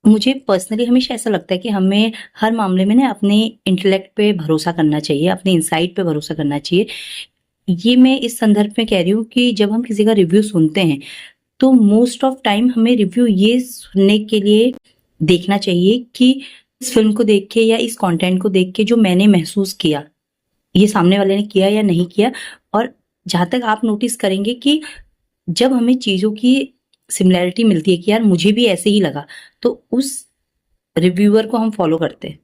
मुझे पर्सनली हमेशा ऐसा लगता है कि हमें हर मामले में ना अपने इंटेलेक्ट पे भरोसा करना चाहिए, अपने इनसाइट पे भरोसा करना चाहिए। ये मैं इस संदर्भ में कह रही हूँ कि जब हम किसी का रिव्यू सुनते हैं, तो मोस्ट ऑफ टाइम हमें रिव्यू ये सुनने के लिए देखना चाहिए कि इस फ़िल्म को देख के या इस कंटेंट को देख के जो मैंने महसूस किया, ये सामने वाले ने किया या नहीं किया। और जहाँ तक आप नोटिस करेंगे कि जब हमें चीज़ों की सिमिलैरिटी मिलती है कि यार मुझे भी ऐसे ही लगा, तो उस रिव्यूअर को हम फॉलो करते हैं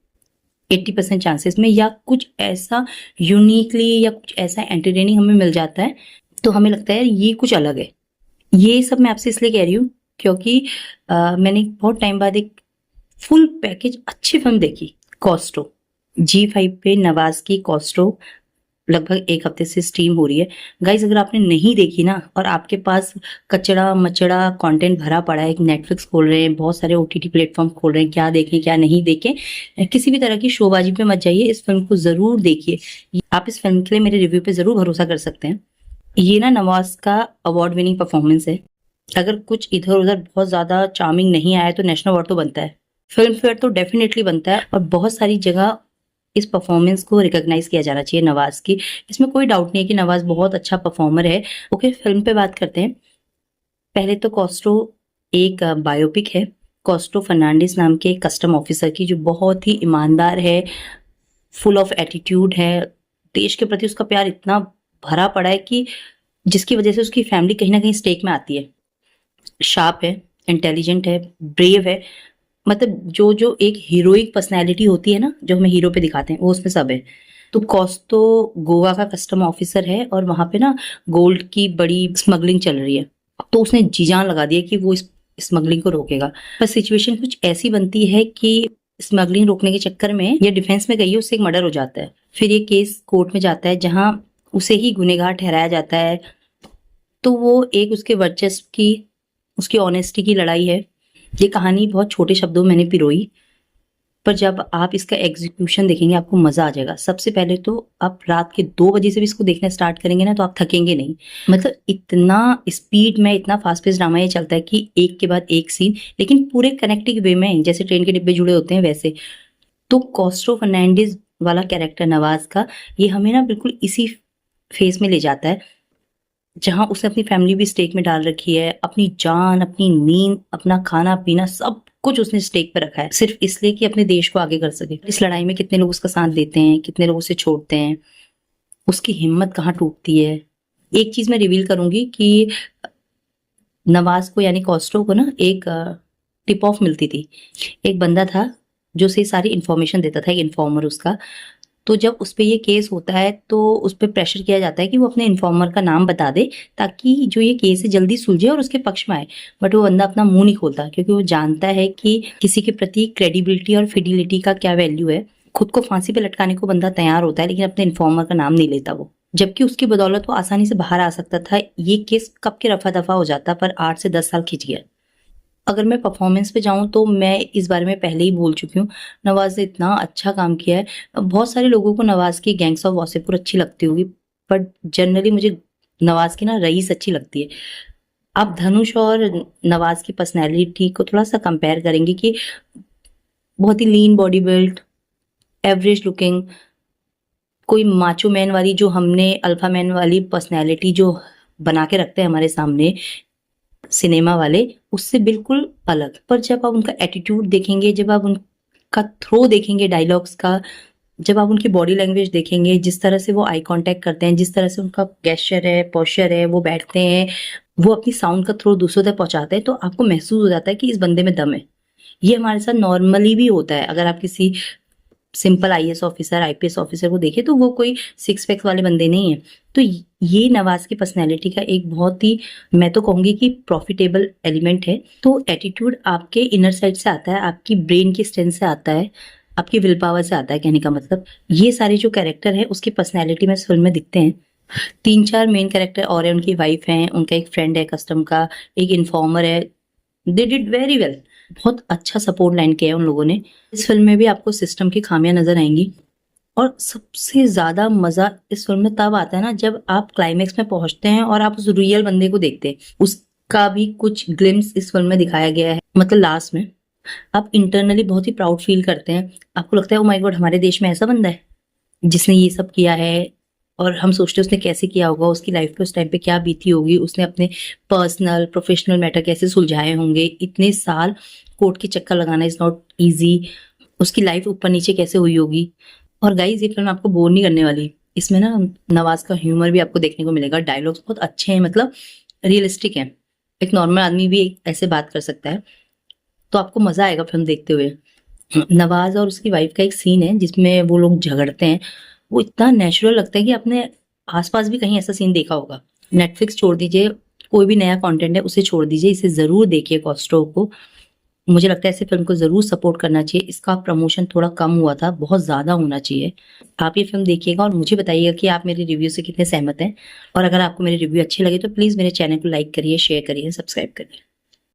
80% चांसेस में, या कुछ ऐसा यूनिकली या कुछ ऐसा एंटरटेनिंग हमें मिल जाता है तो हमें लगता है ये कुछ अलग है। ये सब मैं आपसे इसलिए कह रही हूँ क्योंकि मैंने बहुत टाइम बाद एक फुल पैकेज अच्छी फिल्म देखी, कॉस्टो। G5 पे नवाज की कॉस्टो लगभग 1 हफ्ते से स्ट्रीम हो रही है। गाइस, अगर आपने नहीं देखी ना और आपके पास कचड़ा मचड़ा कंटेंट भरा पड़ा है, नेटफ्लिक्स खोल रहे हैं, बहुत सारे OTT प्लेटफॉर्म खोल रहे हैं, क्या देखें क्या नहीं देखें, किसी भी तरह की शोबाजी पे मत जाइए, इस फिल्म को जरूर देखिए। आप इस फिल्म के लिए मेरे रिव्यू पे जरूर भरोसा कर सकते हैं। ये ना नवाज का अवार्ड विनिंग परफॉर्मेंस है। अगर कुछ इधर उधर बहुत ज्यादा चार्मिंग नहीं आया तो नेशनल अवार्ड तो बनता है, फिल्म फेयर तो डेफिनेटली बनता है, और बहुत सारी जगह इस परफॉर्मेंस को रिकॉग्नाइज किया जाना चाहिए नवाज की। इसमें कोई डाउट नहीं है कि नवाज बहुत अच्छा परफॉर्मर है। ओके, फिल्म पे बात करते हैं। पहले तो कॉस्टो एक बायोपिक है, कॉस्टो फर्नांडिस नाम के कस्टम ऑफिसर की, जो बहुत ही ईमानदार है, फुल ऑफ एटीट्यूड है, देश के प्रति उसका प्यार इतना भरा पड़ा है कि जिसकी वजह से उसकी फैमिली कहीं ना कहीं स्टेक में आती है। शार्प है, इंटेलिजेंट है, ब्रेव है, मतलब जो जो एक हीरोइक पर्सनैलिटी होती है ना, जो हमें हीरो पे दिखाते हैं, वो उसमें सब है। तो कॉस्टो गोवा का कस्टम ऑफिसर है और वहां पे ना गोल्ड की बड़ी स्मगलिंग चल रही है। तो उसने जी जान लगा दिया कि वो इस स्मगलिंग को रोकेगा। पर सिचुएशन कुछ ऐसी बनती है कि स्मगलिंग रोकने के चक्कर में ये डिफेंस में गई है, उससे एक मर्डर हो जाता है। फिर ये केस कोर्ट में जाता है जहां उसे ही गुनहगार ठहराया जाता है। तो वो एक उसके वर्चस्व की, उसकी ऑनेस्टी की लड़ाई है। ये कहानी बहुत छोटे शब्दों में मैंने पिरोई, पर जब आप इसका एग्जीक्यूशन देखेंगे आपको मजा आ जाएगा। सबसे पहले तो आप रात के 2 बजे से भी इसको देखना स्टार्ट करेंगे ना तो आप थकेंगे नहीं। मतलब इतना स्पीड में, इतना फास्ट पेस ड्रामा ये चलता है कि एक के बाद एक सीन, लेकिन पूरे कनेक्टिंग वे में, जैसे ट्रेन के डिब्बे जुड़े होते हैं वैसे। तो कॉस्टो फर्नांडिस वाला कैरेक्टर नवाज का, ये हमें ना बिल्कुल इसी फेस में ले जाता है जहां उसने अपनी फैमिली भी स्टेक में डाल रखी है, अपनी जान, अपनी नींद, अपना खाना पीना, सब कुछ उसने स्टेक पे रखा है, सिर्फ इसलिए कि अपने देश को आगे कर सके। इस लड़ाई में कितने लोग उसका साथ देते हैं, कितने लोग उसे छोड़ते हैं, उसकी हिम्मत कहाँ टूटती है। एक चीज मैं रिवील करूंगी कि नवाज को यानी कॉस्टो को ना एक टिप ऑफ मिलती थी। एक बंदा था जो उसे सारी इंफॉर्मेशन देता था, एक इन्फॉर्मर उसका। तो जब उस पे ये केस होता है तो उस पे प्रेशर किया जाता है कि वो अपने इन्फॉर्मर का नाम बता दे ताकि जो ये केस है जल्दी सुलझे और उसके पक्ष में आए। बट वो बंदा अपना मुंह नहीं खोलता क्योंकि वो जानता है कि किसी के प्रति क्रेडिबिलिटी और फिडिलिटी का क्या वैल्यू है। खुद को फांसी पे लटकाने को बंदा तैयार होता है, लेकिन अपने इन्फॉर्मर का नाम नहीं लेता वो, जबकि उसकी बदौलत वो आसानी से बाहर आ सकता था। ये केस कब के रफा दफा हो जाता, पर 8 से 10 साल खिंच गया। अगर मैं परफॉर्मेंस पे जाऊं तो मैं इस बारे में पहले ही बोल चुकी हूँ, नवाज ने इतना अच्छा काम किया है। बहुत सारे लोगों को नवाज की गैंग्स ऑफ वासेपुर अच्छी लगती होगी, बट जनरली मुझे नवाज की ना रईस अच्छी लगती है। आप धनुष और नवाज की पर्सनैलिटी को थोड़ा सा कंपेयर करेंगे कि बहुत ही lean body build, average looking, कोई माचो मैन वाली, जो हमने अल्फा मैन वाली पर्सनैलिटी जो बना के रखते हैं हमारे सामने सिनेमा वाले, उससे बिल्कुल अलग। पर जब आप उनका एटीट्यूड देखेंगे, जब आप उनका थ्रो देखेंगे डायलॉग्स का, जब आप उनकी बॉडी लैंग्वेज देखेंगे, जिस तरह से वो आई कांटेक्ट करते हैं, जिस तरह से उनका गेस्चर है, पोस्चर है, वो बैठते हैं, वो अपनी साउंड का थ्रो दूसरों तक पहुंचाते हैं, तो आपको महसूस हो जाता है कि इस बंदे में दम है। ये हमारे साथ नॉर्मली भी होता है। अगर आप किसी simple IAS officer, IPS officer को देखे तो वो कोई 6 पैक्स वाले बंदे नहीं है। तो ये नवाज की पर्सनैलिटी का एक बहुत ही, मैं तो कहूंगी कि प्रॉफिटेबल एलिमेंट है। तो एटीट्यूड आपके इनर साइड से आता है, आपकी ब्रेन की स्ट्रेंथ से आता है, आपकी विल पावर से आता है। कहने का मतलब ये सारे जो कैरेक्टर है उसकी पर्सनैलिटी में इस फिल्म में दिखते हैं। 3-4 मेन कैरेक्टर और है, उनकी वाइफ है, उनका एक फ्रेंड है कस्टम का, एक इन्फॉर्मर है। दे डिड वेरी वेल, बहुत अच्छा सपोर्ट लाइन किया है उन लोगों ने। इस फिल्म में भी आपको सिस्टम की खामियां नजर आएंगी, और सबसे ज्यादा मजा इस फिल्म में तब आता है ना जब आप क्लाइमेक्स में पहुंचते हैं और आप उस रियल बंदे को देखते हैं। उसका भी कुछ ग्लिम्स इस फिल्म में दिखाया गया है, मतलब लास्ट में आप इंटरनली बहुत ही प्राउड फील करते हैं। आपको लगता है, ओ माय गॉड, हमारे देश में ऐसा बंदा है जिसने ये सब किया है। और हम सोचते हैं उसने कैसे किया होगा, उसकी लाइफ पे उस टाइम पे क्या बीती होगी, उसने अपने पर्सनल प्रोफेशनल मैटर कैसे सुलझाए होंगे। इतने साल कोर्ट के चक्कर लगाना इज नॉट ईजी। उसकी लाइफ ऊपर नीचे कैसे हुई होगी। और गाइज, ये फिल्म आपको बोर नहीं करने वाली। इसमें ना नवाज का ह्यूमर भी आपको देखने को मिलेगा। डायलॉग्स बहुत अच्छे हैं, मतलब रियलिस्टिक हैं। एक नॉर्मल आदमी भी ऐसे बात कर सकता है। तो आपको मजा आएगा फिल्म देखते हुए। नवाज और उसकी वाइफ का एक सीन है जिसमें वो लोग झगड़ते हैं। वो इतना नेचुरल लगता है कि आपने आसपास भी कहीं ऐसा सीन देखा होगा। नेटफ्लिक्स छोड़ दीजिए, कोई भी नया कंटेंट है उसे छोड़ दीजिए, इसे जरूर देखिए कॉस्ट्रो को। मुझे लगता है ऐसे फिल्म को जरूर सपोर्ट करना चाहिए। इसका प्रमोशन थोड़ा कम हुआ था, बहुत ज्यादा होना चाहिए। आप ये फिल्म देखिएगा और मुझे बताइएगा कि आप मेरे रिव्यू से कितने सहमत हैं। और अगर आपको मेरे रिव्यू अच्छे लगे तो प्लीज मेरे चैनल को लाइक करिए, शेयर करिए, सब्सक्राइब करिए।